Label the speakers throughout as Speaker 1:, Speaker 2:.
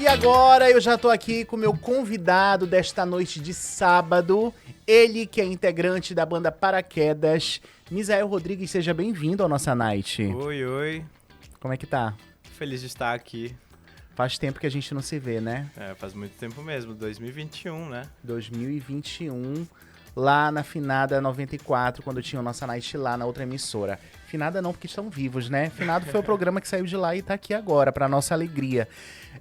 Speaker 1: E agora eu já tô aqui com o meu convidado desta noite de sábado, ele que é integrante da banda Paraquedas, Misael Rodrigues, seja bem-vindo ao Nossa Night.
Speaker 2: Oi, oi.
Speaker 1: Como é que tá?
Speaker 2: Feliz de estar aqui.
Speaker 1: Faz tempo que a gente não se vê, né?
Speaker 2: Faz muito tempo mesmo, 2021, né?
Speaker 1: 2021, lá na Finada 94, quando tinha o Nossa Night lá na outra emissora. Finada não, porque estão vivos, né? Finado foi o programa que saiu de lá e tá aqui agora, pra nossa alegria.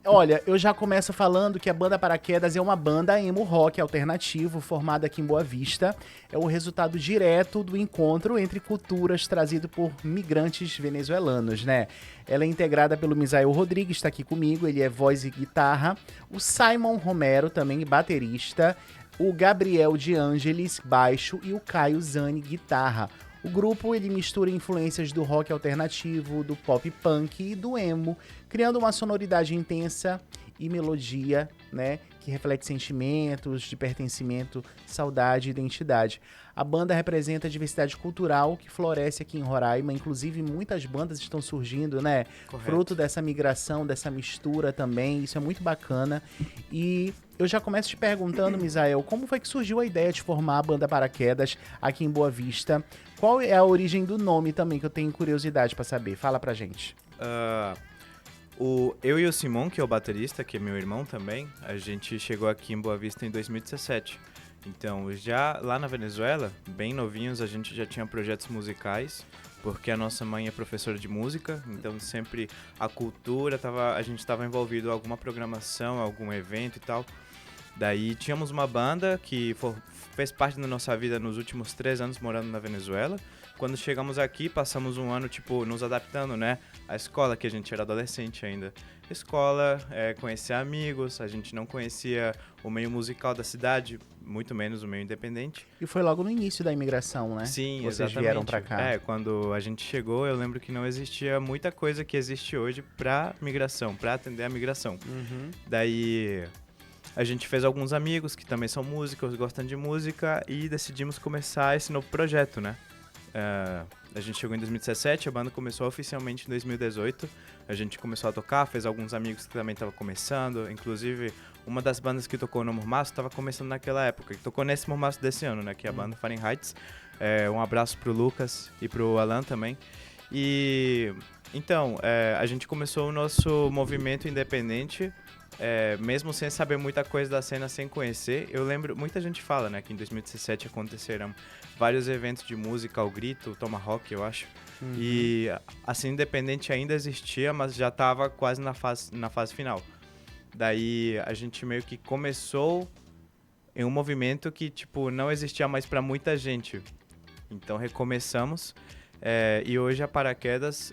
Speaker 1: Olha, eu já começo falando que a banda Paraquedas é uma banda emo rock alternativo formada aqui em Boa Vista. É o resultado direto do encontro entre culturas trazido por migrantes venezuelanos, né? Ela é integrada pelo Misael Rodrigues, está aqui comigo, ele é voz e guitarra. O Simon Romero, também baterista. O Gabriel de Ângeles, baixo. E o Caio Zani, guitarra. O grupo ele mistura influências do rock alternativo, do pop punk e do emo, criando uma sonoridade intensa e melodia, né, que reflete sentimentos de pertencimento, saudade e identidade. A banda representa a diversidade cultural que floresce aqui em Roraima, inclusive muitas bandas estão surgindo, né,
Speaker 2: Correto.
Speaker 1: fruto dessa migração, dessa mistura também, isso é muito bacana. E eu já começo te perguntando, Misael, como foi que surgiu a ideia de formar a banda Paraquedas aqui em Boa Vista? Qual é a origem do nome também, que eu tenho curiosidade pra saber? Fala pra gente.
Speaker 2: Eu e o Simon, que é o baterista, que é meu irmão também, a gente chegou aqui em Boa Vista em 2017. Então, já lá na Venezuela, bem novinhos, a gente já tinha projetos musicais, porque a nossa mãe é professora de música, então sempre a cultura, a gente estava envolvido em alguma programação, algum evento e tal. Daí tínhamos uma banda que fez parte da nossa vida nos últimos 3 anos morando na Venezuela. Quando chegamos aqui, passamos um ano, nos adaptando, né? À escola, que a gente era adolescente ainda. Escola, conhecer amigos, a gente não conhecia o meio musical da cidade, muito menos o meio independente.
Speaker 1: E foi logo no início da imigração, né?
Speaker 2: Sim,
Speaker 1: Vocês
Speaker 2: exatamente.
Speaker 1: vieram pra cá.
Speaker 2: Quando a gente chegou, eu lembro que não existia muita coisa que existe hoje pra migração, pra atender a migração.
Speaker 1: Uhum.
Speaker 2: Daí a gente fez alguns amigos que também são músicos, gostam de música e decidimos começar esse novo projeto, né? A gente chegou em 2017, a banda começou oficialmente em 2018. A gente começou a tocar, fez alguns amigos que também estavam começando. Inclusive, uma das bandas que tocou no Mormaço estava começando naquela época, que tocou nesse Mormaço desse ano, né? Que é a banda Fahrenheit. Um abraço pro Lucas e pro Alan também. E então, a gente começou o nosso movimento independente, mesmo sem saber muita coisa da cena, sem conhecer. Eu lembro, muita gente fala, né, que em 2017 aconteceram vários eventos de música ao grito, o Tomahawk, eu acho. Uhum. E assim, independente ainda existia, mas já estava quase na fase final. Daí a gente meio que começou em um movimento que, não existia mais para muita gente. Então recomeçamos. E hoje a Paraquedas,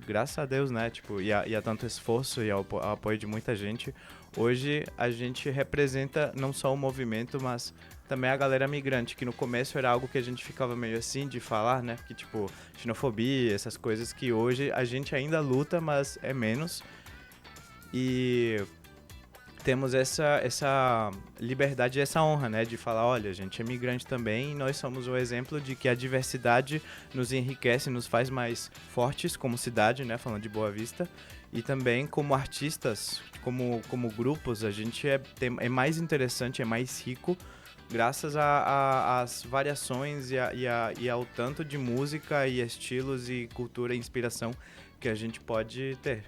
Speaker 2: graças a Deus, né, e a tanto esforço e ao apoio de muita gente, hoje a gente representa não só o movimento, mas também a galera migrante, que no começo era algo que a gente ficava meio assim de falar, né, que xenofobia, essas coisas que hoje a gente ainda luta, mas é menos. E temos essa liberdade e essa honra, né, de falar, olha, a gente é migrante também e nós somos o exemplo de que a diversidade nos enriquece, nos faz mais fortes como cidade, né, falando de Boa Vista, e também como artistas, como grupos, a gente é mais interessante, é mais rico, graças às variações e ao tanto de música e estilos e cultura e inspiração que a gente pode ter.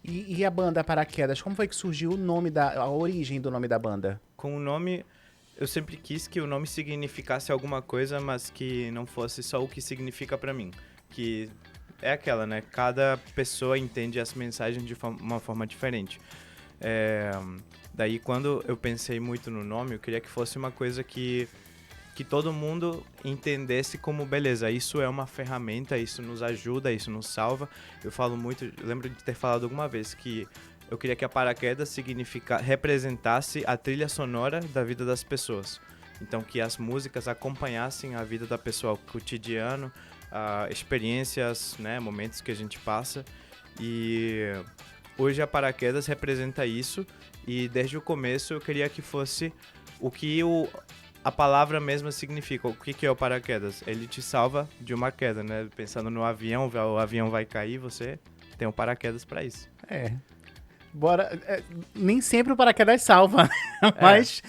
Speaker 1: E a banda Paraquedas, como foi que surgiu a origem do nome da banda?
Speaker 2: Com o nome, eu sempre quis que o nome significasse alguma coisa, mas que não fosse só o que significa pra mim. Que é aquela, né? Cada pessoa entende as mensagens de uma forma diferente. Daí, quando eu pensei muito no nome, eu queria que fosse uma coisa que todo mundo entendesse como, beleza, isso é uma ferramenta, isso nos ajuda, isso nos salva. Eu lembro de ter falado alguma vez que eu queria que a Paraquedas representasse a trilha sonora da vida das pessoas. Então, que as músicas acompanhassem a vida da pessoa, o cotidiano, experiências, né, momentos que a gente passa. E hoje a Paraquedas representa isso, e desde o começo eu queria que fosse o que a palavra mesma significa. O que é o paraquedas? Ele te salva de uma queda, né? Pensando no avião, o avião vai cair, você tem um paraquedas para isso.
Speaker 1: Bora. Nem sempre o paraquedas salva, mas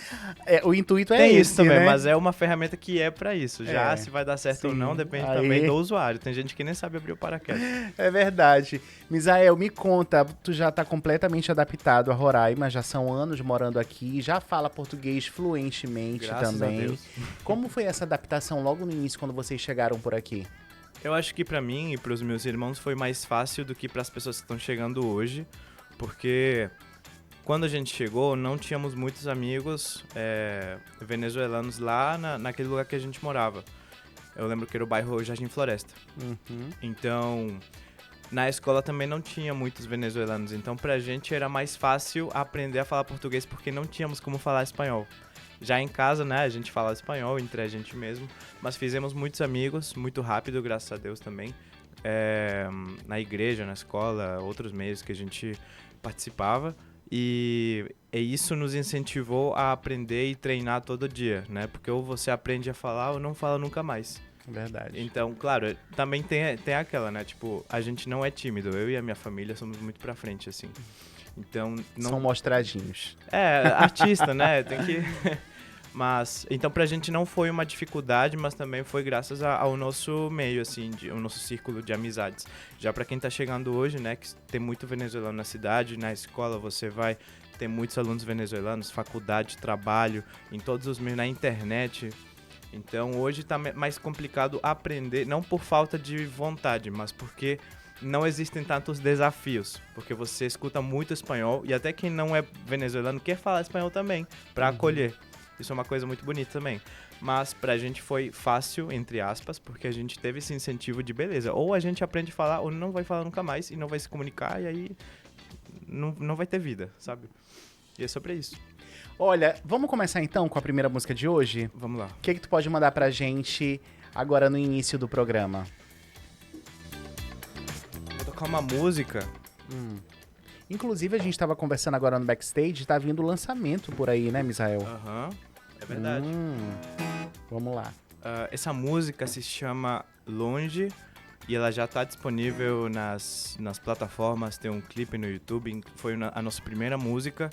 Speaker 1: o intuito é
Speaker 2: Tem
Speaker 1: esse,
Speaker 2: isso também,
Speaker 1: né?
Speaker 2: mas é uma ferramenta que é pra isso. Já se vai dar certo ou
Speaker 1: sim.
Speaker 2: não, depende
Speaker 1: Aí...
Speaker 2: também do usuário. Tem gente que nem sabe abrir o paraquedas.
Speaker 1: É verdade. Misael, me conta, tu já tá completamente adaptado a Roraima, já são anos morando aqui, já fala português fluentemente
Speaker 2: Graças
Speaker 1: também.
Speaker 2: a Deus.
Speaker 1: Como foi essa adaptação logo no início, quando vocês chegaram por aqui?
Speaker 2: Eu acho que pra mim e pros meus irmãos foi mais fácil do que pras pessoas que estão chegando hoje, porque quando a gente chegou, não tínhamos muitos amigos venezuelanos lá naquele lugar que a gente morava. Eu lembro que era o bairro Jardim Floresta.
Speaker 1: Uhum.
Speaker 2: Então, na escola também não tinha muitos venezuelanos. Então, pra gente era mais fácil aprender a falar português porque não tínhamos como falar espanhol. Já em casa, né, a gente fala espanhol entre a gente mesmo. Mas fizemos muitos amigos, muito rápido, graças a Deus também. Na igreja, na escola, outros meios que a gente participava. E isso nos incentivou a aprender e treinar todo dia, né? Porque ou você aprende a falar ou não fala nunca mais.
Speaker 1: Verdade.
Speaker 2: Então, claro, também tem aquela, né? Tipo, a gente não é tímido. Eu e a minha família somos muito pra frente, assim. Então, não...
Speaker 1: São mostradinhos.
Speaker 2: Artista, né? Tem que... Mas, então pra gente não foi uma dificuldade, mas também foi graças ao nosso meio, assim, ao nosso círculo de amizades. Já pra quem tá chegando hoje, né, que tem muito venezuelano na cidade, na escola você vai ter muitos alunos venezuelanos, faculdade, trabalho, em todos os meios, na internet. Então hoje tá mais complicado aprender, não por falta de vontade, mas porque não existem tantos desafios, porque você escuta muito espanhol e até quem não é venezuelano quer falar espanhol também, pra acolher. Isso é uma coisa muito bonita também. Mas pra gente foi fácil, entre aspas, porque a gente teve esse incentivo de beleza. Ou a gente aprende a falar, ou não vai falar nunca mais, e não vai se comunicar, e aí não vai ter vida, sabe? E é sobre isso.
Speaker 1: Olha, vamos começar então com a primeira música de hoje?
Speaker 2: Vamos lá.
Speaker 1: O que tu pode mandar pra gente agora no início do programa?
Speaker 2: Vou tocar uma música.
Speaker 1: Inclusive, a gente tava conversando agora no backstage, tá vindo o lançamento por aí, né, Misael?
Speaker 2: É verdade.
Speaker 1: Vamos lá.
Speaker 2: Essa música se chama Longe e ela já tá disponível nas plataformas, tem um clipe no YouTube, foi a nossa primeira música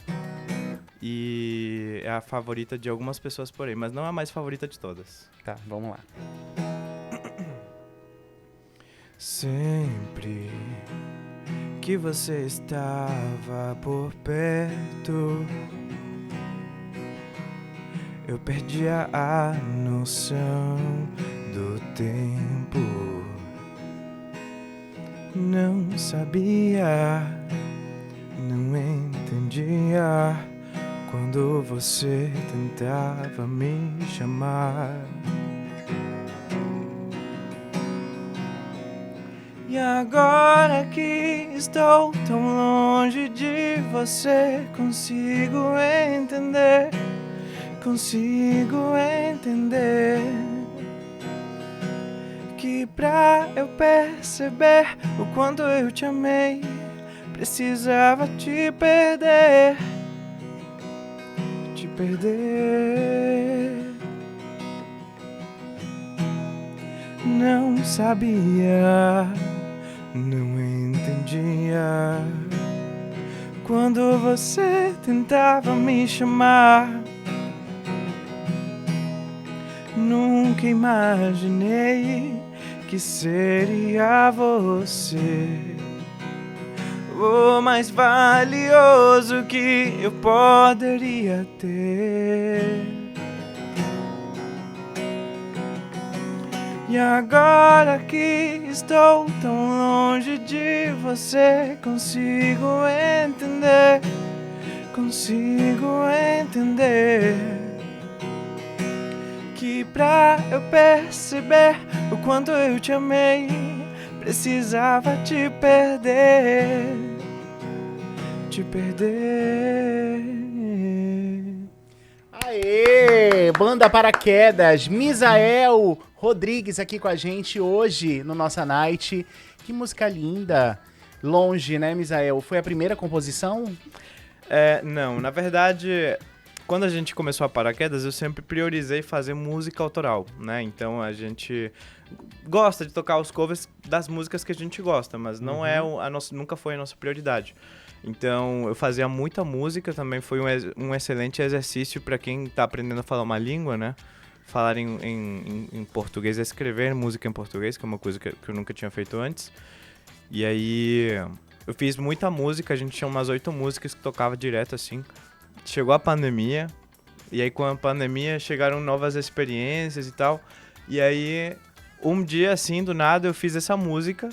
Speaker 2: e é a favorita de algumas pessoas por aí, mas não é a mais favorita de todas.
Speaker 1: Tá, vamos lá.
Speaker 2: Sempre que você estava por perto, eu perdia a noção do tempo. Não sabia, não entendia quando você tentava me chamar. E agora que estou tão longe de você, consigo entender que pra eu perceber o quanto eu te amei, precisava te perder. Não sabia, não entendia quando você tentava me chamar. Nunca imaginei que seria você o mais valioso que eu poderia ter. E agora que estou tão longe de você, consigo entender que pra eu perceber o quanto eu te amei, precisava te perder.
Speaker 1: Aê! Banda Paraquedas, Misael Rodrigues aqui com a gente hoje no Nossa Night. Que música linda! Longe, né, Misael? Foi a primeira composição?
Speaker 2: Não, na verdade, quando a gente começou a Paraquedas, eu sempre priorizei fazer música autoral, né? Então a gente gosta de tocar os covers das músicas que a gente gosta, mas não nunca foi a nossa prioridade. Então, eu fazia muita música, também foi um excelente exercício para quem está aprendendo a falar uma língua, né? Falar em português, escrever música em português, que é uma coisa que eu nunca tinha feito antes. E aí, eu fiz muita música, a gente tinha umas 8 músicas que tocava direto, assim. Chegou a pandemia, e aí com a pandemia chegaram novas experiências e tal. E aí, um dia, assim, do nada, eu fiz essa música.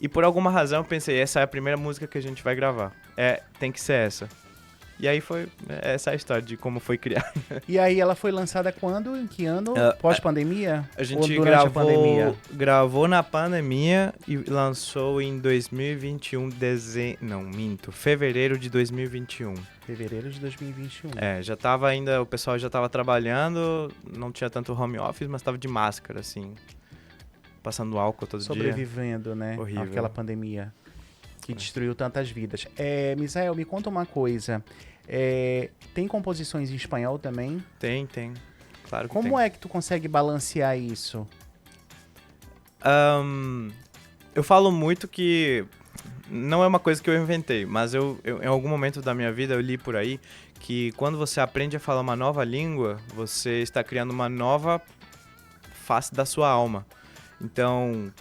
Speaker 2: E por alguma razão eu pensei, essa é a primeira música que a gente vai gravar. Tem que ser essa. E aí foi essa a história de como foi criada.
Speaker 1: E aí ela foi lançada quando? Em que ano? Pós-pandemia?
Speaker 2: A gente
Speaker 1: ou durante a pandemia?
Speaker 2: gravou na pandemia e lançou em 2021, fevereiro de 2021.
Speaker 1: Fevereiro de 2021.
Speaker 2: Já tava ainda, o pessoal já tava trabalhando, não tinha tanto home office, mas tava de máscara, assim. Passando álcool todo dia.
Speaker 1: Sobrevivendo, né?
Speaker 2: Horrível.
Speaker 1: Aquela pandemia que destruiu tantas vidas. Misael, me conta uma coisa. Tem composições em espanhol também?
Speaker 2: Tem. Claro que
Speaker 1: Como
Speaker 2: tem.
Speaker 1: é que tu consegue balancear isso?
Speaker 2: Eu falo muito que não é uma coisa que eu inventei, mas eu em algum momento da minha vida eu li por aí que quando você aprende a falar uma nova língua, você está criando uma nova face da sua alma. Então,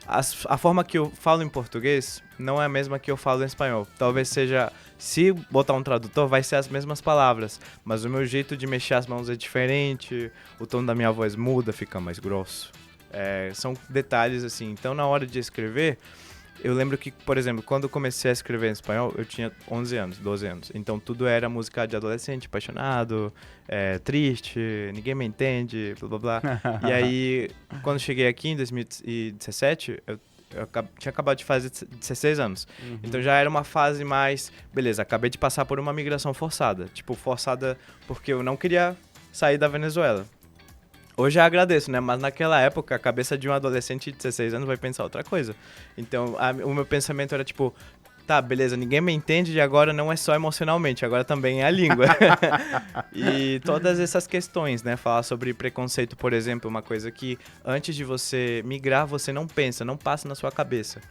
Speaker 2: a forma que eu falo em português não é a mesma que eu falo em espanhol. Talvez seja, se botar um tradutor, vai ser as mesmas palavras, mas o meu jeito de mexer as mãos é diferente, o tom da minha voz muda, fica mais grosso. São detalhes assim. Então, na hora de escrever, eu lembro que, por exemplo, quando eu comecei a escrever em espanhol, eu tinha 11 anos, 12 anos. Então, tudo era música de adolescente, apaixonado, triste, ninguém me entende, blá, blá, blá. E aí, quando cheguei aqui em 2017, eu tinha acabado de fazer 16 anos.
Speaker 1: Uhum.
Speaker 2: Então, já era uma fase mais... Beleza, acabei de passar por uma migração forçada. Tipo, forçada porque eu não queria sair da Venezuela. Hoje eu agradeço, né? Mas naquela época, a cabeça de um adolescente de 16 anos vai pensar outra coisa. Então, o meu pensamento era tipo, tá, beleza, ninguém me entende e agora não é só emocionalmente, agora também é a língua. E todas essas questões, né? Falar sobre preconceito, por exemplo, uma coisa que antes de você migrar, você não pensa, não passa na sua cabeça.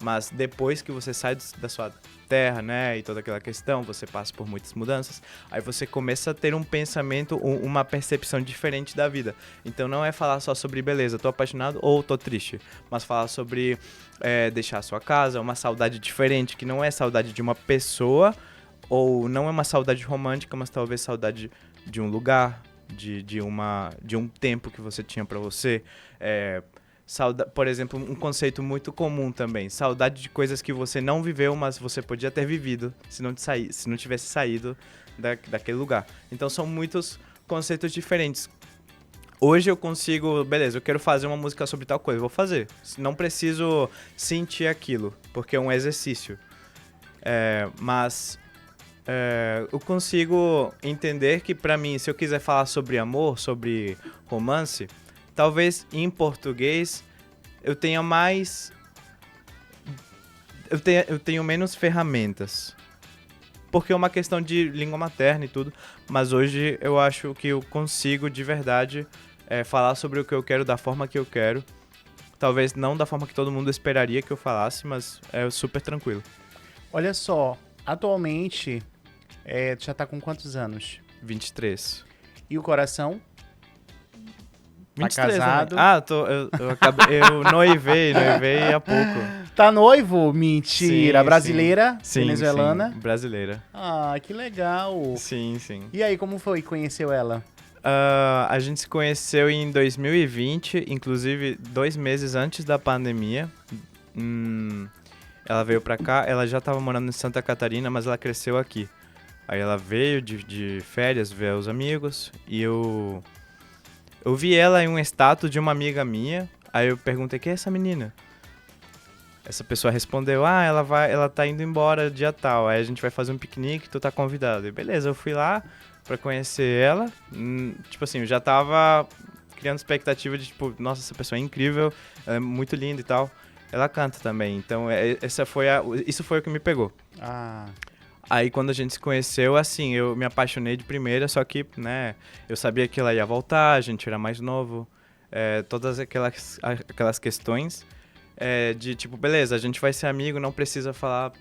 Speaker 2: Mas depois que você sai da sua terra, né, e toda aquela questão, você passa por muitas mudanças, aí você começa a ter um pensamento, uma percepção diferente da vida. Então não é falar só sobre beleza, tô apaixonado ou tô triste, mas falar sobre deixar a sua casa, uma saudade diferente, que não é saudade de uma pessoa, ou não é uma saudade romântica, mas talvez saudade de um lugar, de um tempo que você tinha pra você. Por exemplo, um conceito muito comum também, saudade de coisas que você não viveu, mas você podia ter vivido se não tivesse saído daquele lugar. Então são muitos conceitos diferentes. Hoje eu consigo, beleza, eu quero fazer uma música sobre tal coisa, vou fazer. Não preciso sentir aquilo, porque é um exercício. Mas eu consigo entender que pra mim, se eu quiser falar sobre amor, sobre romance... Talvez em português eu tenha mais... Eu tenho menos ferramentas. Porque é uma questão de língua materna e tudo. Mas hoje eu acho que eu consigo de verdade falar sobre o que eu quero da forma que eu quero. Talvez não da forma que todo mundo esperaria que eu falasse, mas é super tranquilo.
Speaker 1: Olha só, atualmente tu já tá com quantos anos?
Speaker 2: 23.
Speaker 1: E o coração?
Speaker 2: 23,
Speaker 1: tá casado?
Speaker 2: Né? Eu noivei há pouco.
Speaker 1: Tá noivo? Mentira.
Speaker 2: Sim,
Speaker 1: brasileira?
Speaker 2: Sim,
Speaker 1: venezuelana?
Speaker 2: Sim, brasileira.
Speaker 1: Ah, que legal.
Speaker 2: Sim.
Speaker 1: E aí, como foi? Conheceu ela?
Speaker 2: A gente se conheceu em 2020, inclusive 2 meses antes da pandemia. Ela veio pra cá, ela já tava morando em Santa Catarina, mas ela cresceu aqui. Aí ela veio de férias ver os amigos e eu vi ela em um status de uma amiga minha, aí eu perguntei, quem é essa menina? Essa pessoa respondeu, ela tá indo embora dia tal, aí a gente vai fazer um piquenique, tu tá convidado. E beleza, eu fui lá pra conhecer ela, tipo assim, eu já tava criando expectativa de tipo, nossa, essa pessoa é incrível, ela é muito linda e tal. Ela canta também, então isso foi o que me pegou. Aí quando a gente se conheceu, assim, eu me apaixonei de primeira, só que, né, eu sabia que ela ia voltar, a gente era mais novo, todas aquelas questões de tipo, beleza, a gente vai ser amigo, não precisa falar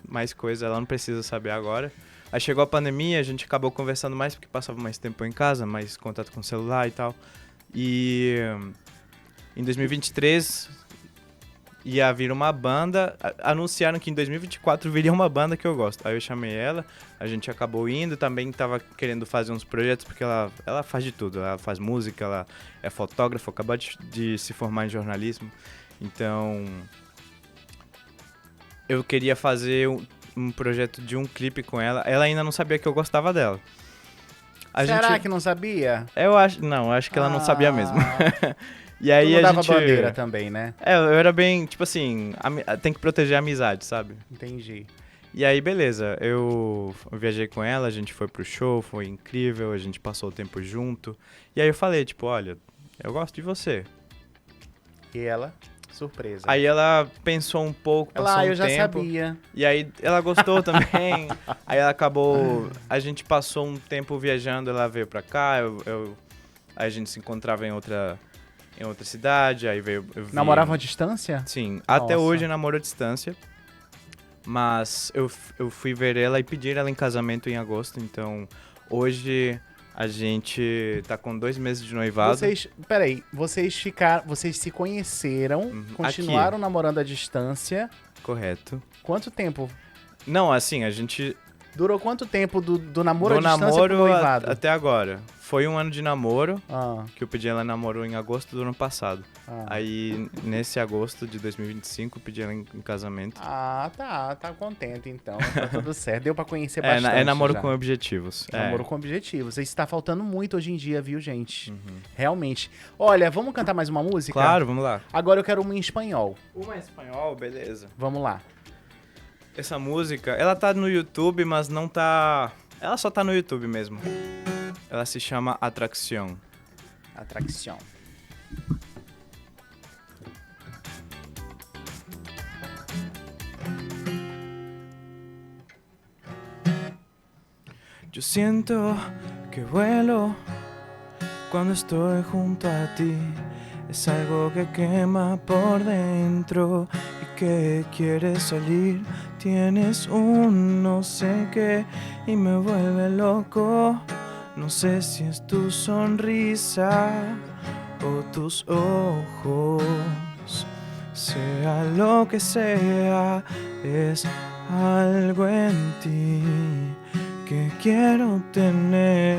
Speaker 2: mais coisa, ela não precisa saber agora. Aí chegou a pandemia, a gente acabou conversando mais porque passava mais tempo em casa, mais contato com o celular e tal. E em 2023 ia vir uma banda, anunciaram que em 2024 viria uma banda que eu gosto. Aí eu chamei ela, a gente acabou indo, também tava querendo fazer uns projetos, porque ela faz de tudo, ela faz música, ela é fotógrafa, acabou de se formar em jornalismo. Então, eu queria fazer um projeto de um clipe com ela, ela ainda não sabia que eu gostava dela.
Speaker 1: Será que não sabia?
Speaker 2: Eu acho que ela não sabia mesmo. E aí
Speaker 1: tu não dava bandeira também, né?
Speaker 2: Eu era bem, tipo assim, tem que proteger a amizade, sabe?
Speaker 1: Entendi.
Speaker 2: E aí, beleza, eu viajei com ela, a gente foi pro show, foi incrível, a gente passou o tempo junto. E aí eu falei, tipo, olha, eu gosto de você.
Speaker 1: E ela? Surpresa.
Speaker 2: Aí ela pensou um pouco, passou um tempo.
Speaker 1: Eu já sabia.
Speaker 2: E aí ela gostou também. Aí ela acabou, a gente passou um tempo viajando, ela veio pra cá, aí a gente se encontrava em outra cidade, aí veio...
Speaker 1: Namoravam à distância?
Speaker 2: Sim, até hoje namoro à distância. Mas eu fui ver ela e pedir ela em casamento em agosto, então hoje a gente tá com 2 meses de noivado.
Speaker 1: Vocês se conheceram, continuaram namorando à distância.
Speaker 2: Correto.
Speaker 1: Quanto tempo?
Speaker 2: Não, assim, a gente...
Speaker 1: Durou quanto tempo do namoro à distância pro noivado?
Speaker 2: Até agora. Foi 1 ano de namoro, que eu pedi ela em namoro em agosto do ano passado. Aí, nesse agosto de 2025, eu pedi ela em casamento.
Speaker 1: Tá contente então, tá tudo certo. Deu pra conhecer bastante.
Speaker 2: É namoro com objetivos.
Speaker 1: Namoro com objetivos. Isso tá faltando muito hoje em dia, viu, gente? Realmente. Olha, vamos cantar mais uma música?
Speaker 2: Claro, vamos lá.
Speaker 1: Agora eu quero uma em espanhol.
Speaker 2: Uma em espanhol, beleza.
Speaker 1: Vamos lá.
Speaker 2: Essa música, ela tá no YouTube, mas não tá... Ela só tá no YouTube mesmo. Ela se chama Atracción.
Speaker 1: Atracción.
Speaker 2: Yo siento que vuelo cuando estoy junto a ti. Es algo que quema por dentro y que quiere salir. Tienes un no sé qué y me vuelve loco. No sé si es tu sonrisa o tus ojos. Sea lo que sea, es algo en ti que quiero tener.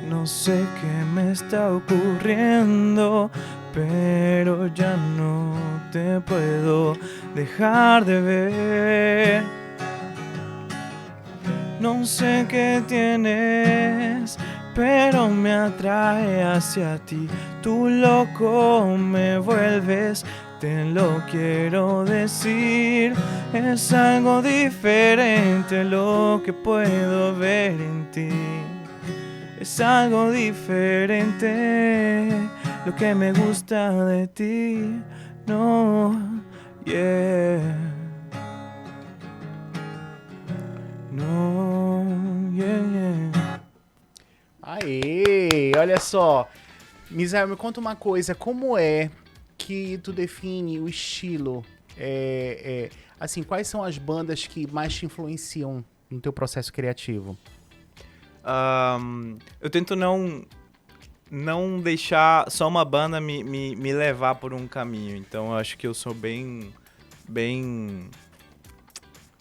Speaker 2: No sé qué me está ocurriendo, pero ya no te puedo dejar de ver. No sé qué tienes, pero me atrae hacia ti. Tú loco me vuelves, te lo quiero decir. Es algo diferente lo que puedo ver en ti. Es algo diferente lo que me gusta de ti. No, yeah. No, yeah, yeah.
Speaker 1: Aê, olha só. Misael, me conta uma coisa. Como é que tu define o estilo? Assim, quais são as bandas que mais te influenciam no teu processo criativo?
Speaker 2: Eu tento não deixar só uma banda me levar por um caminho. Então eu acho que eu sou bem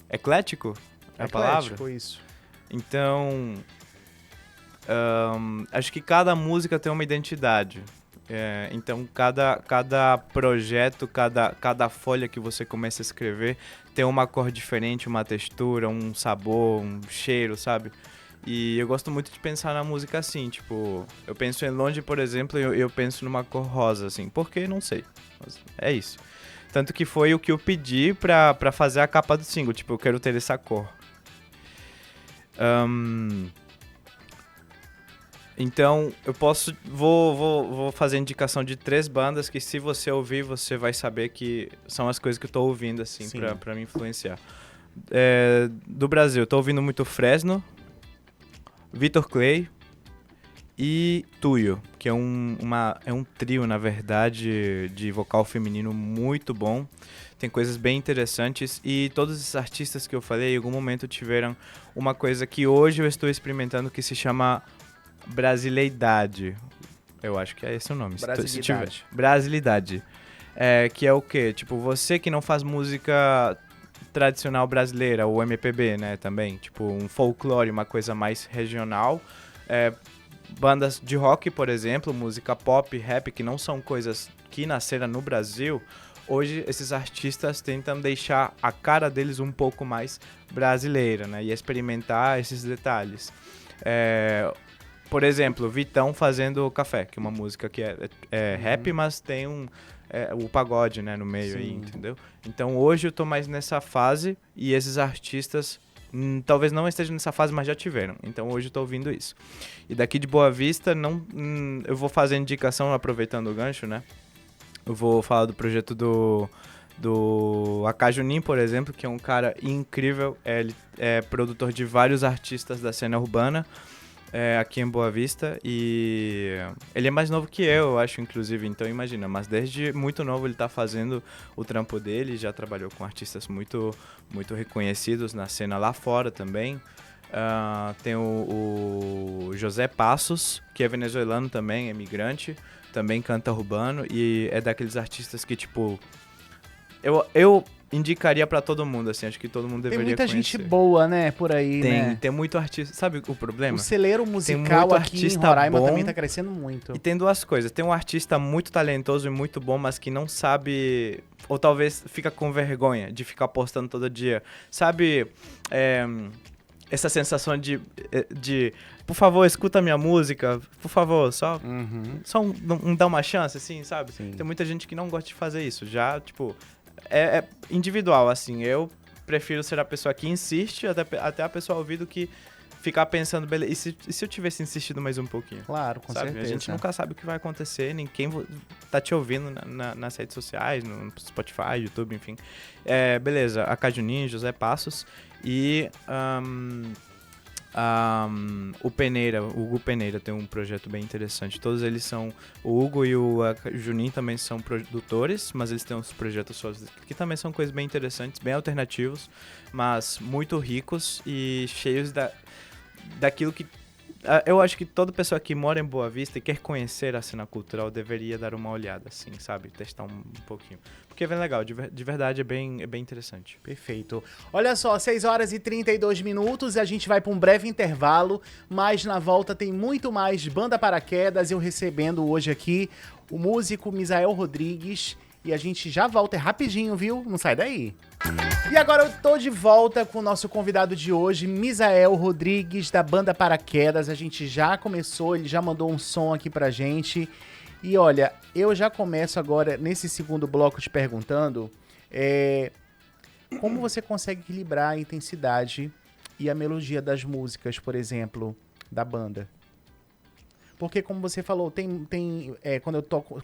Speaker 2: eclético, é a palavra?
Speaker 1: Eclético, isso.
Speaker 2: Então, acho que cada música tem uma identidade. Então cada projeto, cada folha que você começa a escrever tem uma cor diferente, uma textura, um sabor, um cheiro, sabe? E eu gosto muito de pensar na música assim, tipo, eu penso em Longe, por exemplo, e eu penso numa cor rosa, assim, porque não sei, mas é isso. Tanto que foi o que eu pedi pra fazer a capa do single, tipo, eu quero ter essa cor. Então, vou fazer indicação de 3 bandas que se você ouvir, você vai saber que são as coisas que eu tô ouvindo, assim, pra me influenciar. Do Brasil, eu tô ouvindo muito Fresno, Vitor Clay e Tuyo, que é um trio, na verdade, de vocal feminino muito bom. tem coisas bem interessantes e todos esses artistas que eu falei em algum momento tiveram uma coisa que hoje eu estou experimentando que se chama brasileidade. Eu acho que é esse o nome.
Speaker 1: Brasilidade.
Speaker 2: Brasilidade. Que é o quê? Tipo, você que não faz música tradicional brasileira, ou MPB, né, também. Tipo, um folclore, uma coisa mais regional. Bandas de rock, por exemplo, música pop, rap, que não são coisas que nasceram no Brasil. Hoje, esses artistas tentam deixar a cara deles um pouco mais brasileira, né, e experimentar esses detalhes. Por exemplo, Vitão fazendo Café, que é uma música que é rap, mas tem o pagode, né, no meio. Sim. Aí, entendeu? Então hoje eu tô mais nessa fase e esses artistas talvez não estejam nessa fase, mas já tiveram. Então hoje eu tô ouvindo isso. E daqui de Boa Vista, eu vou fazer indicação, aproveitando o gancho, né? Eu vou falar do projeto do AK Junin, por exemplo, que é um cara incrível. Ele é produtor de vários artistas da cena urbana. Aqui em Boa Vista, e ele é mais novo que eu acho, inclusive, então imagina, mas desde muito novo ele tá fazendo o trampo dele, já trabalhou com artistas muito, muito reconhecidos na cena lá fora também. Tem o José Passos, que é venezuelano também, é migrante, também canta urbano, e é daqueles artistas que, tipo, eu indicaria pra todo mundo, assim, acho que todo mundo deveria conhecer.
Speaker 1: Tem muita gente boa, né, por aí, né?
Speaker 2: Tem muito artista, sabe o problema?
Speaker 1: O celeiro musical aqui em Roraima também tá crescendo muito.
Speaker 2: E tem duas coisas, tem um artista muito talentoso e muito bom, mas que não sabe, ou talvez fica com vergonha de ficar postando todo dia. Sabe, essa sensação de por favor, escuta a minha música, por favor, só dá uma chance, assim, sabe? Sim. Tem muita gente que não gosta de fazer isso, já, tipo... É individual, assim, eu prefiro ser a pessoa que insiste até a pessoa ouvir do que ficar pensando, beleza, e se eu tivesse insistido mais um pouquinho?
Speaker 1: Claro, com certeza.
Speaker 2: A gente nunca sabe o que vai acontecer, ninguém tá te ouvindo nas redes sociais, no Spotify, YouTube, enfim. Beleza, AK Junin, José Passos e... o Hugo Peneira tem um projeto bem interessante. Todos eles são... O Hugo e o Junin também são produtores, mas eles têm uns projetos sólidos que também são coisas bem interessantes, bem alternativos, mas muito ricos e cheios daquilo que... Eu acho que toda pessoa que mora em Boa Vista e quer conhecer a cena cultural deveria dar uma olhada, assim, sabe? Testar um pouquinho. Porque é bem legal, de verdade é bem interessante.
Speaker 1: Perfeito. Olha só, 6 horas e 32 minutos, a gente vai para um breve intervalo, mas na volta tem muito mais Banda Paraquedas, eu recebendo hoje aqui o músico Misael Rodrigues, e a gente já volta, é rapidinho, viu? Não sai daí. E agora eu tô de volta com o nosso convidado de hoje, Misael Rodrigues, da Banda Paraquedas. A gente já começou, ele já mandou um som aqui pra gente. E olha, eu já começo agora, nesse segundo bloco, te perguntando como você consegue equilibrar a intensidade e a melodia das músicas, por exemplo, da banda? Porque, como você falou,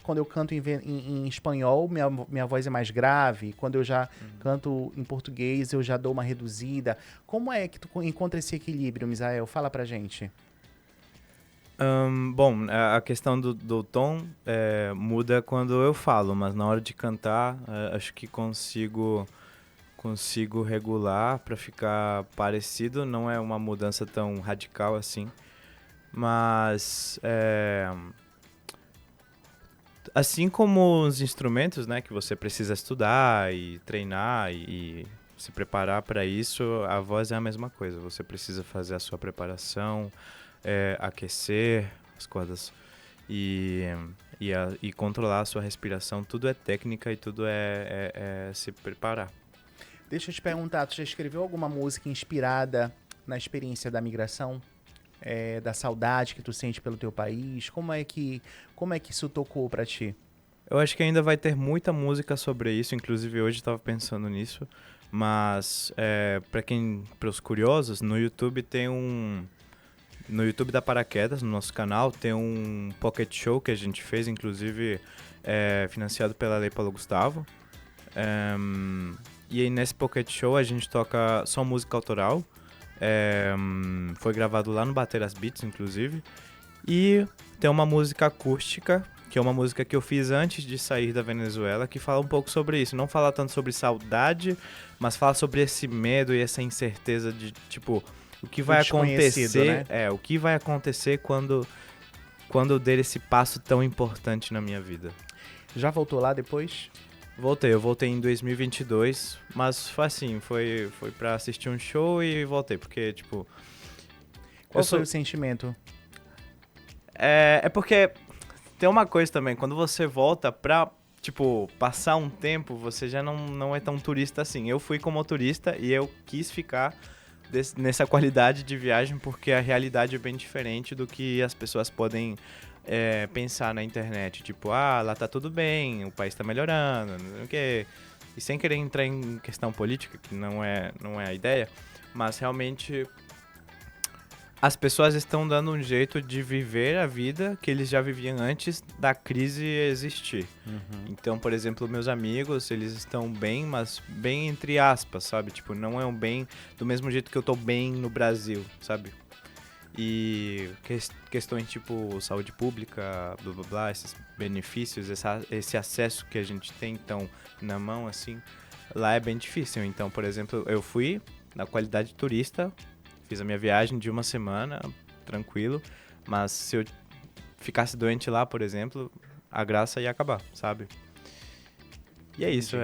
Speaker 1: quando eu canto em espanhol, minha voz é mais grave. Quando eu já canto em português, eu já dou uma reduzida. Como é que tu encontra esse equilíbrio, Misael? Fala pra gente.
Speaker 2: Bom, a questão do tom muda quando eu falo, mas na hora de cantar, acho que consigo regular para ficar parecido. Não é uma mudança tão radical assim. Mas, assim como os instrumentos, né, que você precisa estudar e treinar e se preparar para isso, a voz é a mesma coisa. Você precisa fazer a sua preparação, aquecer as cordas e controlar a sua respiração. Tudo é técnica e tudo é se preparar.
Speaker 1: Deixa eu te perguntar, tu já escreveu alguma música inspirada na experiência da migração? Da saudade que tu sente pelo teu país? Como é que isso tocou pra ti?
Speaker 2: Eu acho que ainda vai ter muita música sobre isso, inclusive hoje eu estava pensando nisso, mas para os curiosos, no YouTube da Paraquedas, no nosso canal, tem um pocket show que a gente fez, inclusive financiado pela Lei Paulo Gustavo. E aí nesse pocket show a gente toca só música autoral. Foi gravado lá no Bater as Beats, inclusive. E tem uma música acústica que é uma música que eu fiz antes de sair da Venezuela, que fala um pouco sobre isso. Não fala tanto sobre saudade, mas fala sobre esse medo e essa incerteza de, tipo, o que vai acontecer,
Speaker 1: né?
Speaker 2: o que vai acontecer quando eu der esse passo tão importante na minha vida.
Speaker 1: Já voltou lá depois?
Speaker 2: Eu voltei em 2022, mas foi assim, foi pra assistir um show e voltei, porque, tipo...
Speaker 1: Qual foi o sentimento?
Speaker 2: É porque tem uma coisa também, quando você volta pra, tipo, passar um tempo, você já não é tão turista assim. Eu fui como turista e eu quis ficar nessa qualidade de viagem porque a realidade é bem diferente do que as pessoas podem pensar na internet. Tipo, lá tá tudo bem, o país tá melhorando, não sei o quê. E sem querer entrar em questão política, que não é a ideia, mas realmente as pessoas estão dando um jeito de viver a vida que eles já viviam antes da crise existir. Então, por exemplo, meus amigos, eles estão bem, mas bem entre aspas, sabe? Tipo, não é um bem do mesmo jeito que eu tô bem no Brasil, sabe? E questões tipo saúde pública, blá blá blá, esses benefícios, esse acesso que a gente tem tão na mão, assim, lá é bem difícil. Então, por exemplo, eu fui na qualidade de turista, fiz a minha viagem de uma semana, tranquilo, mas se eu ficasse doente lá, por exemplo, a graça ia acabar, sabe? E é isso,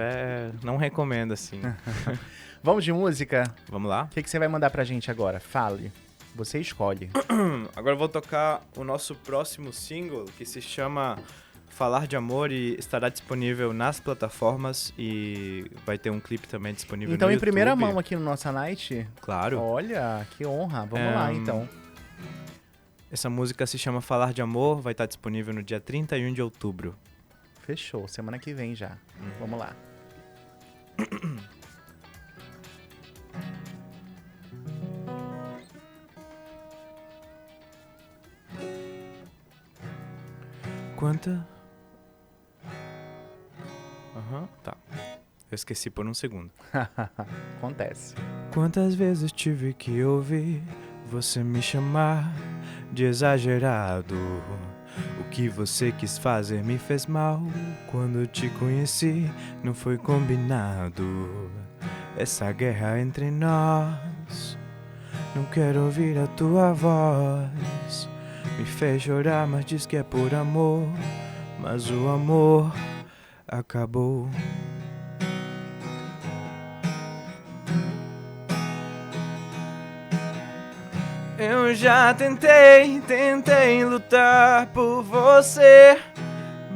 Speaker 2: não recomendo, assim.
Speaker 1: Vamos de música?
Speaker 2: Vamos lá?
Speaker 1: O que você vai mandar pra gente agora? Fale. Você escolhe.
Speaker 2: Agora eu vou tocar o nosso próximo single, que se chama Falar de Amor e estará disponível nas plataformas e vai ter um clipe também disponível no YouTube.
Speaker 1: Então, em primeira mão aqui no Nossa Night?
Speaker 2: Claro.
Speaker 1: Olha, que honra. Vamos lá, então.
Speaker 2: Essa música se chama Falar de Amor, vai estar disponível no dia 31 de outubro.
Speaker 1: Fechou, semana que vem já. Vamos lá.
Speaker 2: Tá. Eu esqueci por um segundo.
Speaker 1: Acontece.
Speaker 2: Quantas vezes tive que ouvir você me chamar de exagerado? O que você quis fazer me fez mal. Quando te conheci, não foi combinado. Essa guerra entre nós, não quero ouvir a tua voz. Me fez chorar, mas diz que é por amor. Mas o amor acabou. Eu já tentei lutar por você,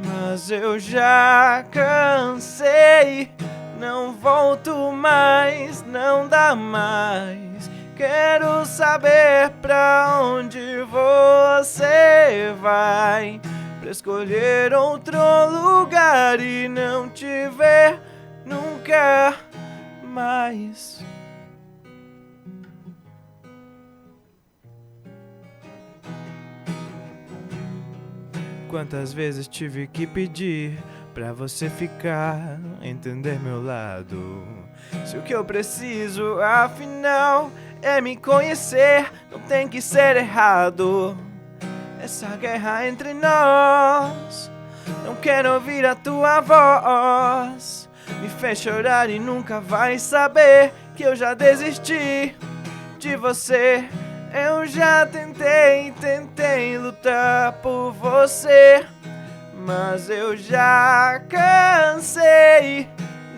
Speaker 2: mas eu já cansei. Não volto mais, não dá mais. Quero saber pra onde você vai, pra escolher outro lugar e não te ver nunca mais. Quantas vezes tive que pedir pra você ficar, entender meu lado. Se o que eu preciso, afinal, é me conhecer, não tem que ser errado. Essa guerra entre nós, não quero ouvir a tua voz. Me fez chorar e nunca vai saber que eu já desisti de você. Eu já tentei lutar por você, mas eu já cansei.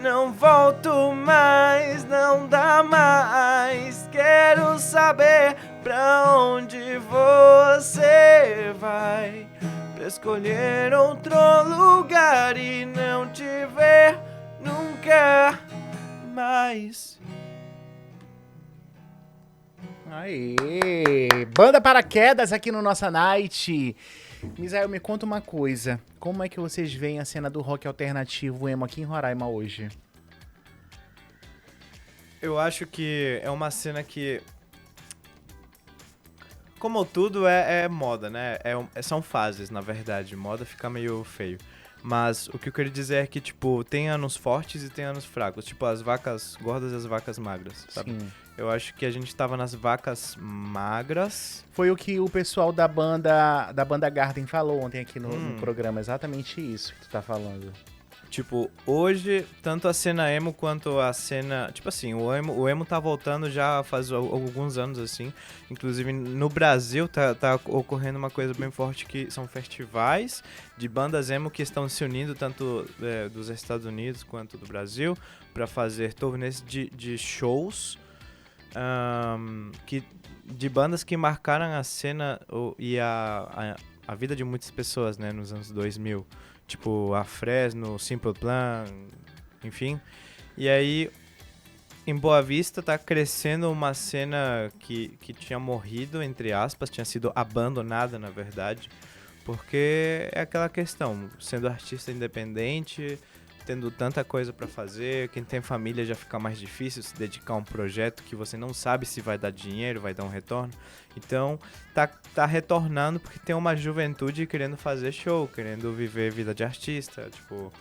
Speaker 2: Não volto mais, não dá mais. Quero saber pra onde você vai, pra escolher outro lugar e não te ver nunca mais.
Speaker 1: Aê! Banda Paraquedas aqui no Nossa Night. Misael, me conta uma coisa. Como é que vocês veem a cena do rock alternativo emo aqui em Roraima hoje?
Speaker 2: Eu acho que é uma cena que, como tudo, é moda, né? São fases, na verdade. Moda fica meio feio. Mas o que eu queria dizer é que, tipo, tem anos fortes e tem anos fracos. Tipo, as vacas gordas e as vacas magras, sabe?
Speaker 1: Sim.
Speaker 2: Eu acho que a gente tava nas vacas magras.
Speaker 1: Foi o que o pessoal da banda Garden falou ontem aqui no programa, exatamente isso que tu tá falando.
Speaker 2: Tipo, hoje, tanto a cena emo quanto a cena... Tipo assim, o emo tá voltando já faz alguns anos, assim. Inclusive, no Brasil tá ocorrendo uma coisa bem forte, que são festivais de bandas emo que estão se unindo, tanto dos Estados Unidos quanto do Brasil, pra fazer turnês de shows de bandas que marcaram a cena e a vida de muitas pessoas, né, nos anos 2000. Tipo, a Fresno, Simple Plan, enfim. E aí, em Boa Vista tá crescendo uma cena que tinha morrido, entre aspas, tinha sido abandonada, na verdade. Porque é aquela questão, sendo artista independente, tendo tanta coisa pra fazer, quem tem família já fica mais difícil se dedicar a um projeto que você não sabe se vai dar dinheiro, vai dar um retorno. Então, tá retornando porque tem uma juventude querendo fazer show, querendo viver vida de artista, tipo,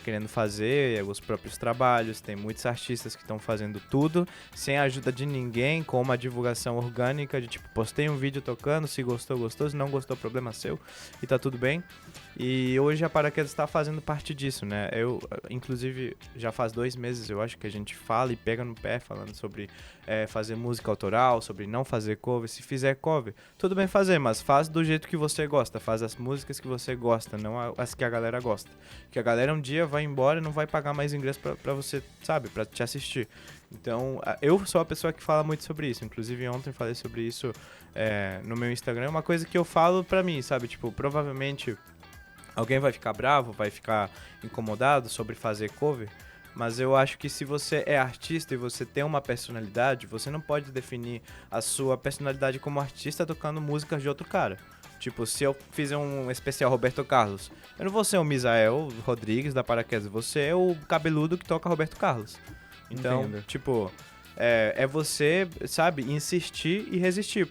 Speaker 2: querendo fazer os próprios trabalhos. Tem muitos artistas que estão fazendo tudo sem a ajuda de ninguém, com uma divulgação orgânica de tipo, postei um vídeo tocando, se gostou, gostou, se não gostou, problema seu, e tá tudo bem. E hoje a Paraquedas está fazendo parte disso, né? Eu, inclusive, já faz 2 meses, eu acho, que a gente fala e pega no pé falando sobre fazer música autoral, sobre não fazer cover. Se fizer cover, tudo bem fazer, mas faz do jeito que você gosta, faz as músicas que você gosta, não as que a galera gosta. Que a galera um dia vai embora e não vai pagar mais ingresso pra você, sabe, pra te assistir. Então, eu sou a pessoa que fala muito sobre isso. Inclusive, ontem falei sobre isso no meu Instagram. É uma coisa que eu falo pra mim, sabe? Tipo, provavelmente alguém vai ficar bravo, vai ficar incomodado sobre fazer cover, mas eu acho que se você é artista e você tem uma personalidade, você não pode definir a sua personalidade como artista tocando músicas de outro cara. Tipo, se eu fizer um especial Roberto Carlos, eu não vou ser o Misael Rodrigues da Paraquedas, você é o cabeludo que toca Roberto Carlos. Então,
Speaker 1: Entendo.
Speaker 2: tipo, é você, sabe, insistir e resistir.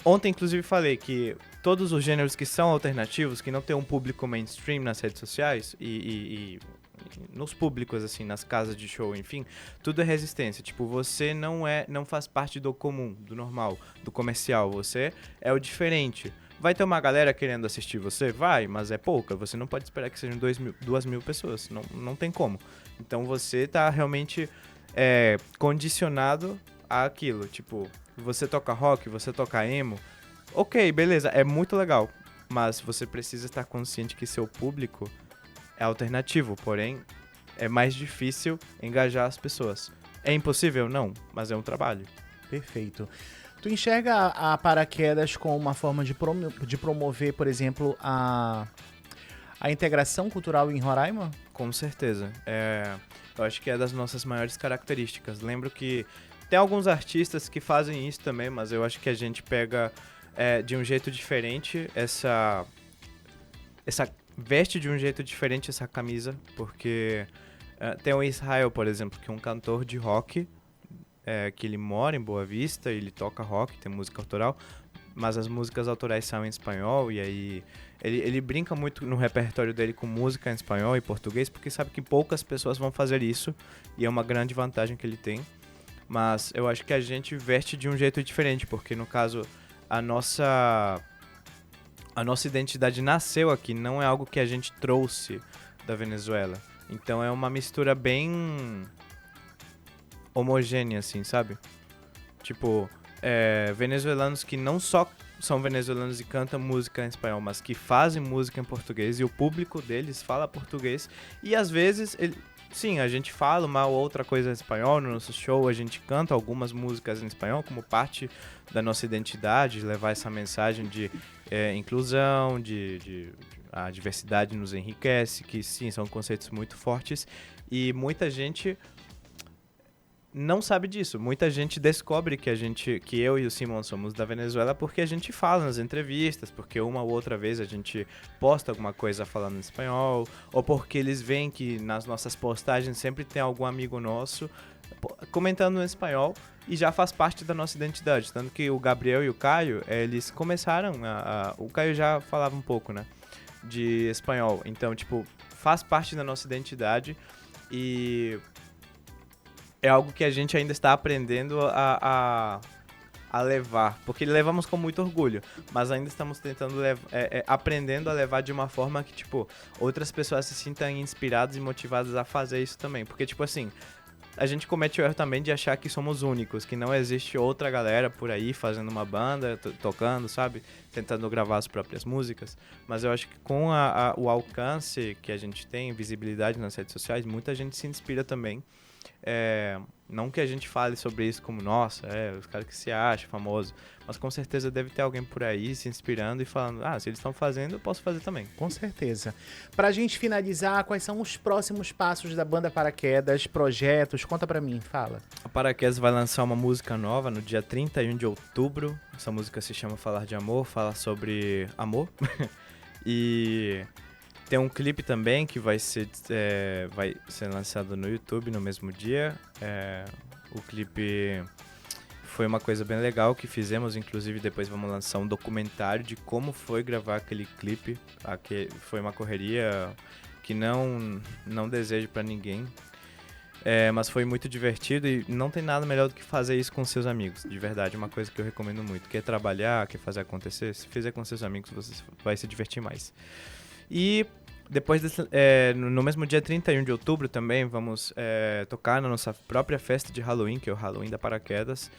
Speaker 2: Ontem, inclusive, falei que todos os gêneros que são alternativos, que não tem um público mainstream nas redes sociais e nos públicos, assim, nas casas de show, enfim, tudo é resistência. Tipo, você não faz parte do comum, do normal, do comercial. Você é o diferente. Vai ter uma galera querendo assistir você? Vai, mas é pouca. Você não pode esperar que sejam 2.000 pessoas. Não tem como. Então você tá realmente condicionado àquilo. Tipo, você toca rock, você toca emo. Ok, beleza, é muito legal. Mas você precisa estar consciente que seu público é alternativo. Porém, é mais difícil engajar as pessoas. É impossível? Não, mas é um trabalho.
Speaker 1: Perfeito. Tu enxerga a Paraquedas como uma forma de promover, por exemplo, a integração cultural em Roraima?
Speaker 2: Com certeza. Eu acho que é das nossas maiores características. Lembro que tem alguns artistas que fazem isso também, mas eu acho que a gente pega de um jeito diferente essa veste de um jeito diferente essa camisa, porque tem o Israel, por exemplo, que é um cantor de rock, que ele mora em Boa Vista, ele toca rock, tem música autoral, mas as músicas autorais são em espanhol, e aí ele brinca muito no repertório dele com música em espanhol e português, porque sabe que poucas pessoas vão fazer isso, e é uma grande vantagem que ele tem. Mas eu acho que a gente veste de um jeito diferente, porque no caso a nossa identidade nasceu aqui, não é algo que a gente trouxe da Venezuela. Então é uma mistura bem homogênea, assim, sabe? Tipo, venezuelanos que não só são venezuelanos e cantam música em espanhol, mas que fazem música em português, e o público deles fala português, e às vezes, sim, a gente fala uma ou outra coisa em espanhol no nosso show, a gente canta algumas músicas em espanhol como parte da nossa identidade, levar essa mensagem de inclusão, de a diversidade nos enriquece, que sim, são conceitos muito fortes, e muita gente não sabe disso. Muita gente descobre que eu e o Simon somos da Venezuela porque a gente fala nas entrevistas, porque uma ou outra vez a gente posta alguma coisa falando em espanhol, ou porque eles veem que nas nossas postagens sempre tem algum amigo nosso comentando em espanhol e já faz parte da nossa identidade. Tanto que o Gabriel e o Caio, eles começaram o Caio já falava um pouco, né? de espanhol. Então, tipo, faz parte da nossa identidade e é algo que a gente ainda está aprendendo a levar, porque levamos com muito orgulho, mas ainda estamos tentando aprendendo a levar de uma forma que, tipo, outras pessoas se sintam inspiradas e motivadas a fazer isso também, porque, tipo assim, a gente comete o erro também de achar que somos únicos, que não existe outra galera por aí fazendo uma banda, tocando, sabe? Tentando gravar as próprias músicas. Mas eu acho que com o alcance que a gente tem, visibilidade nas redes sociais, muita gente se inspira também. Não que a gente fale sobre isso como, nossa, os caras que se acham famoso, mas com certeza deve ter alguém por aí se inspirando e falando, se eles estão fazendo, eu posso fazer também.
Speaker 1: Com certeza. Pra gente finalizar, quais são os próximos passos da banda Paraquedas, projetos? Conta pra mim, fala.
Speaker 2: A Paraquedas vai lançar uma música nova no dia 31 de outubro. Essa música se chama Falar de Amor, fala sobre amor. E tem um clipe também que vai ser lançado no YouTube no mesmo dia. O clipe foi uma coisa bem legal que fizemos, inclusive depois vamos lançar um documentário de como foi gravar aquele clipe. Foi uma correria que não desejo pra ninguém. Mas foi muito divertido e não tem nada melhor do que fazer isso com seus amigos. De verdade, é uma coisa que eu recomendo muito. Quer trabalhar, quer fazer acontecer? Se fizer com seus amigos, você vai se divertir mais. E depois no mesmo dia 31 de outubro também vamos tocar na nossa própria festa de Halloween, que é o Halloween da Paraquedas.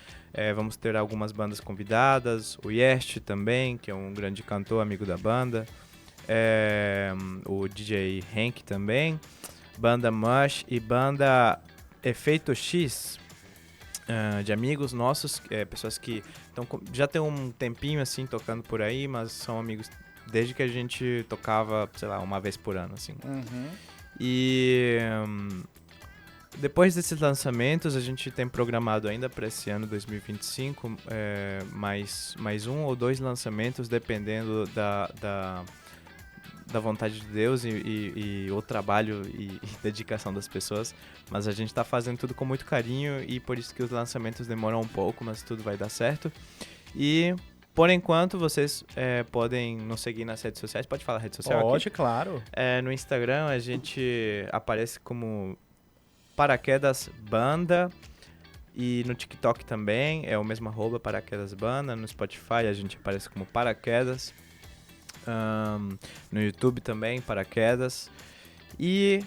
Speaker 2: Vamos ter algumas bandas convidadas, o Yest também, que é um grande cantor, amigo da banda. O DJ Hank também. Banda Mush e banda Efeito X, de amigos nossos, pessoas que já tem um tempinho assim tocando por aí, mas são amigos desde que a gente tocava, sei lá, uma vez por ano, assim.
Speaker 1: Uhum.
Speaker 2: E depois desses lançamentos, a gente tem programado ainda para esse ano 2025 mais um ou dois lançamentos, dependendo da vontade de Deus e o trabalho e dedicação das pessoas. Mas a gente tá fazendo tudo com muito carinho e por isso que os lançamentos demoram um pouco, mas tudo vai dar certo. E por enquanto, vocês podem nos seguir nas redes sociais. Pode falar rede social aqui?
Speaker 1: Pode, claro.
Speaker 2: No Instagram a gente aparece como Paraquedas Banda. E no TikTok também é o mesmo @ Paraquedas Banda. No Spotify a gente aparece como Paraquedas. No YouTube também, Paraquedas. E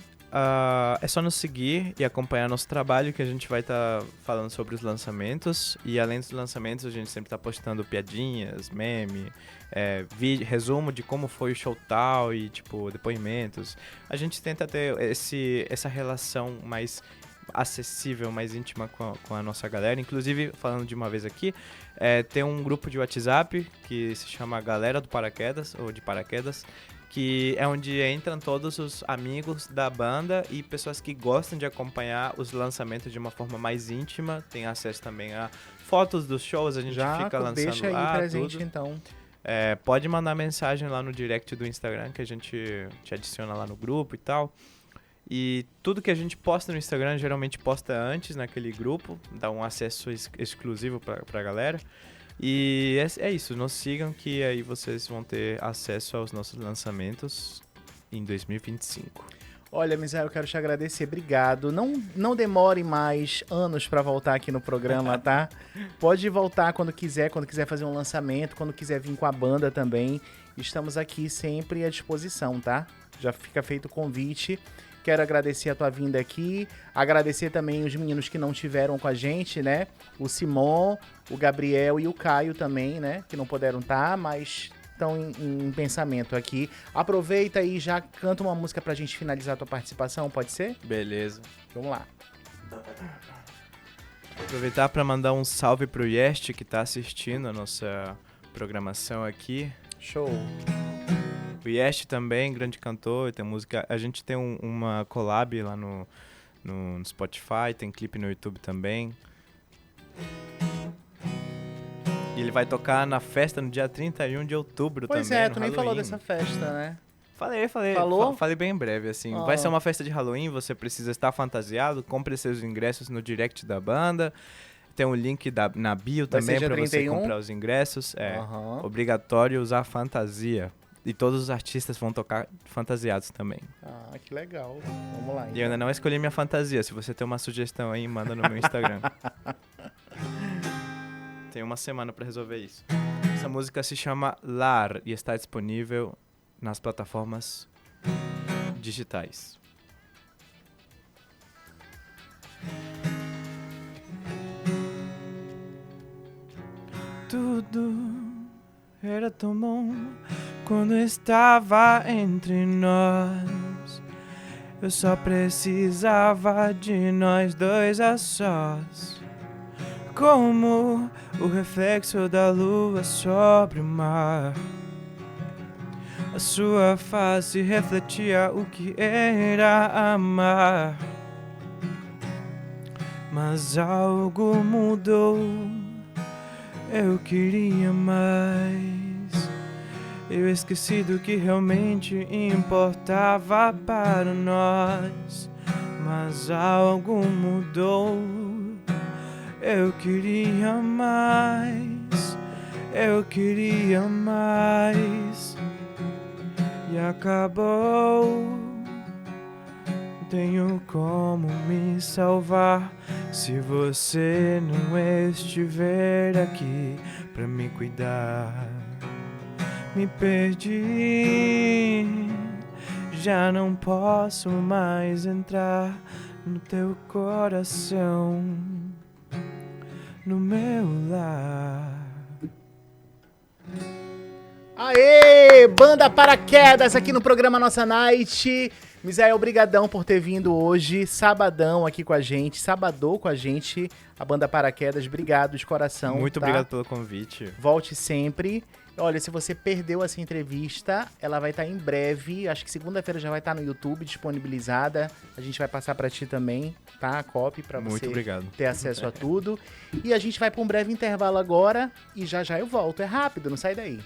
Speaker 2: é só nos seguir e acompanhar nosso trabalho, que a gente vai estar falando sobre os lançamentos. E além dos lançamentos, a gente sempre está postando piadinhas, meme, resumo de como foi o show tal e tipo depoimentos. A gente tenta ter essa relação mais acessível, mais íntima com a nossa galera. Inclusive, falando de uma vez aqui, tem um grupo de WhatsApp que se chama Galera do Paraquedas, ou de Paraquedas, que é onde entram todos os amigos da banda e pessoas que gostam de acompanhar os lançamentos de uma forma mais íntima. Tem acesso também a fotos dos shows, a gente fica lançando
Speaker 1: deixa aí
Speaker 2: lá
Speaker 1: presente,
Speaker 2: tudo.
Speaker 1: então.
Speaker 2: Pode mandar mensagem lá no direct do Instagram, que a gente te adiciona lá no grupo e tal. E tudo que a gente posta no Instagram, geralmente posta antes naquele grupo, dá um acesso exclusivo pra galera. E é isso, nos sigam que aí vocês vão ter acesso aos nossos lançamentos em 2025.
Speaker 1: Olha, Misael, eu quero te agradecer, obrigado. Não demore mais anos pra voltar aqui no programa, tá? Pode voltar quando quiser fazer um lançamento, quando quiser vir com a banda também. Estamos aqui sempre à disposição, tá? Já fica feito o convite. Quero agradecer a tua vinda aqui, agradecer também os meninos que não tiveram com a gente, né? O Simon, o Gabriel e o Caio também, né? Que não puderam estar, mas estão em pensamento aqui. Aproveita e já canta uma música pra gente finalizar a tua participação, pode ser?
Speaker 2: Beleza.
Speaker 1: Vamos lá.
Speaker 2: Aproveitar para mandar um salve pro Yest, que tá assistindo a nossa programação aqui.
Speaker 1: Show.
Speaker 2: O Yest também, grande cantor, tem música. A gente tem uma collab lá no Spotify, tem clipe no YouTube também. E ele vai tocar na festa no dia 31 de outubro também.
Speaker 1: Pois é,
Speaker 2: no
Speaker 1: tu nem
Speaker 2: Halloween.
Speaker 1: falou dessa festa, né?
Speaker 2: Falei.
Speaker 1: Falou?
Speaker 2: Falei bem em breve, assim. Vai ser uma festa de Halloween, você precisa estar fantasiado, compre seus ingressos no direct da banda. Tem um link na bio também para você comprar os ingressos. Obrigatório usar fantasia. E todos os artistas vão tocar fantasiados também.
Speaker 1: Ah, que legal. Vamos lá, então.
Speaker 2: E eu ainda não escolhi minha fantasia. Se você tem uma sugestão aí, manda no meu Instagram. Tem uma semana pra resolver isso. Essa música se chama Lar e está disponível nas plataformas digitais. Tudo era tão bom quando estava entre nós. Eu só precisava de nós dois a sós. Como o reflexo da lua sobre o mar. A sua face refletia o que era amar. Mas algo mudou. Eu queria mais. Eu esqueci do que realmente importava para nós. Mas algo mudou. Eu queria mais. Eu queria mais. E acabou. Tenho como me salvar se você não estiver aqui pra me cuidar. Me perdi, já não posso mais entrar no teu coração, no meu lar.
Speaker 1: Aê! Banda Paraquedas aqui no programa Nossa Night. Misael, obrigadão por ter vindo hoje, sabadão aqui com a gente, sabadou com a gente, a Banda Paraquedas. Obrigado de coração.
Speaker 2: Muito
Speaker 1: tá?
Speaker 2: obrigado pelo convite.
Speaker 1: Volte sempre. Olha, se você perdeu essa entrevista, ela vai estar em breve, acho que segunda-feira já vai estar no YouTube disponibilizada. A gente vai passar pra ti também, tá? A copy pra
Speaker 2: Muito
Speaker 1: você
Speaker 2: obrigado.
Speaker 1: ter acesso a tudo. E a gente vai pra um breve intervalo agora e já já eu volto. É rápido, não sai daí.